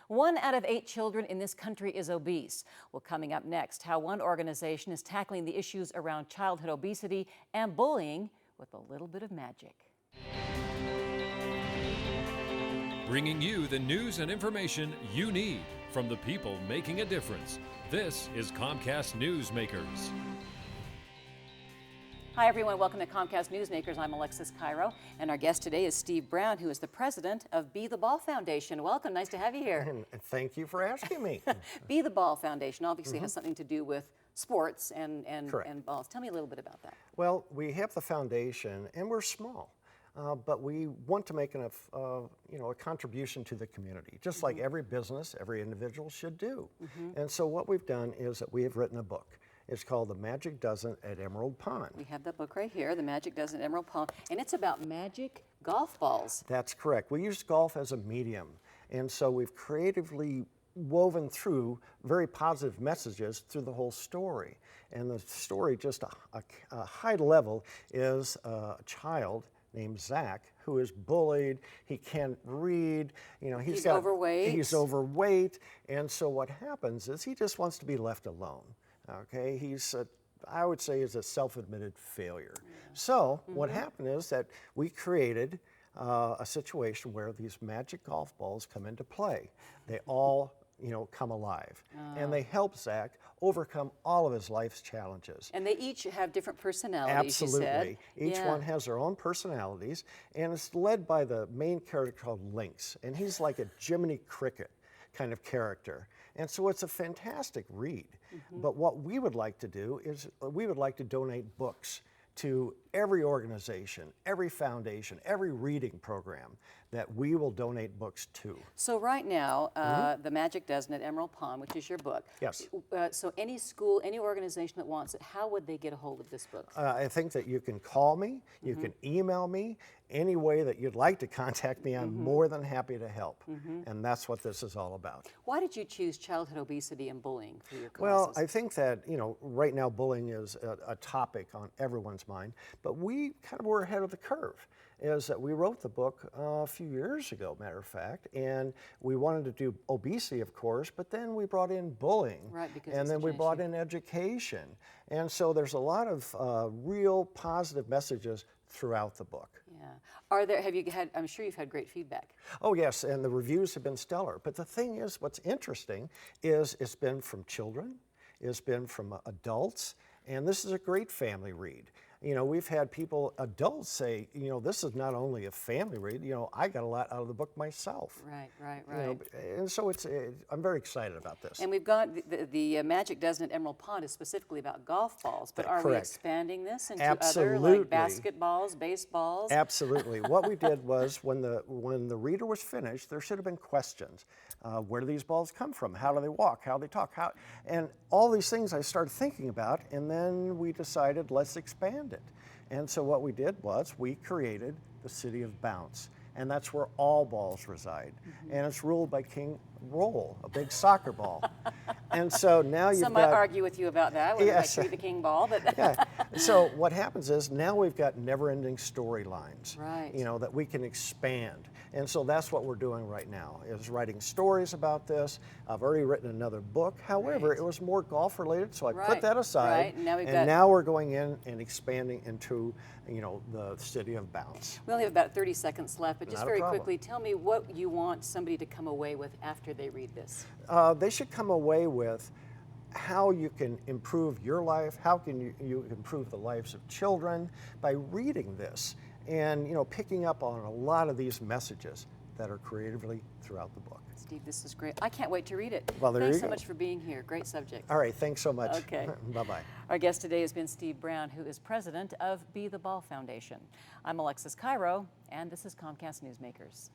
1 out of 8 children in this country is obese. Well, coming up next, how one organization is tackling the issues around childhood obesity and bullying with a little bit of magic. Bringing you the news and information you need from the people making a difference. This is Comcast Newsmakers. Hi, everyone. Welcome to Comcast Newsmakers. I'm Alexis Cairo, and our guest today is Steve Brown, who is the president of Be the Ball Foundation. Welcome. Nice to have you here. And thank you for asking me. Be the Ball Foundation obviously has something to do with sports and balls. Tell me a little bit about that. Well, we have the foundation, and we're small, but we want to make a contribution to the community, just like every business, every individual should do. And so what we've done is that we have written a book. It's called The Magic Dozen at Emerald Pond. We have that book right here, The Magic Dozen at Emerald Pond, and it's about magic golf balls. That's correct. We use golf as a medium, and so we've creatively woven through very positive messages through the whole story. And the story, just a high level, is a child named Zach, who is bullied. He can't read. He's overweight. He's overweight, and so what happens is he just wants to be left alone. Okay, I would say he's a self-admitted failure. So what happened is that we created a situation where these magic golf balls come into play. They all, come alive, and they help Zach overcome all of his life's challenges. And they each have different personalities. Absolutely. Each one has their own personalities, and it's led by the main character called Lynx, and he's like a Jiminy Cricket kind of character. And so it's a fantastic read. But what we would like to do is we would like to donate books to every organization, every foundation, every reading program that we will donate books to. So right now, The Magic Dozen at Emerald Pond, which is your book. Yes. So any school, any organization that wants it, how would they get a hold of this book? I think that you can call me, you can email me, any way that you'd like to contact me, I'm more than happy to help. And that's what this is all about. Why did you choose childhood obesity and bullying for your causes? Well, I think that, right now bullying is a topic on everyone's mind, but we kind of were ahead of the curve. Is that we wrote the book a few years ago, matter of fact, and we wanted to do obesity, of course, but then we brought in bullying. Right, because and then we brought in education. And so there's a lot of real positive messages throughout the book. Yeah. I'm sure you've had great feedback. Oh yes, and the reviews have been stellar. But the thing is, what's interesting is it's been from children, it's been from adults, and this is a great family read. We've had adults say, this is not only a family read, I got a lot out of the book myself. Right. And so I'm very excited about this. And we've got the Magic Dozen at Emerald Pond is specifically about golf balls, but are we expanding this into other, like basketballs, baseballs? Absolutely. What we did was when the reader was finished, there should have been questions. Where do these balls come from? How do they walk? How do they talk? And all these things I started thinking about, and then we decided, let's expand it. And so what we did was we created the City of Bounce, and that's where all balls reside. And it's ruled by King Roll, a big soccer ball. And so now you've got... Some might argue with you about that, whether I treat the king ball, but... Yeah. So what happens is now we've got never-ending storylines, right, that we can expand. And so that's what we're doing right now, is writing stories about this. I've already written another book. However, it was more golf-related, so I put that aside. And now we're going in and expanding into, the City of Bounce. We only have about 30 seconds left, but just very quickly, tell me what you want somebody to come away with after they read this. They should come away with how you can improve your life, how can you improve the lives of children by reading this and picking up on a lot of these messages that are creatively throughout the book. Steve, this is great. I can't wait to read it. Well, Thanks so much for being here. Great subject. All right, thanks so much. Okay. Bye-bye. Our guest today has been Steve Brown, who is president of Be the Ball Foundation. I'm Alexis Cairo, and this is Comcast Newsmakers.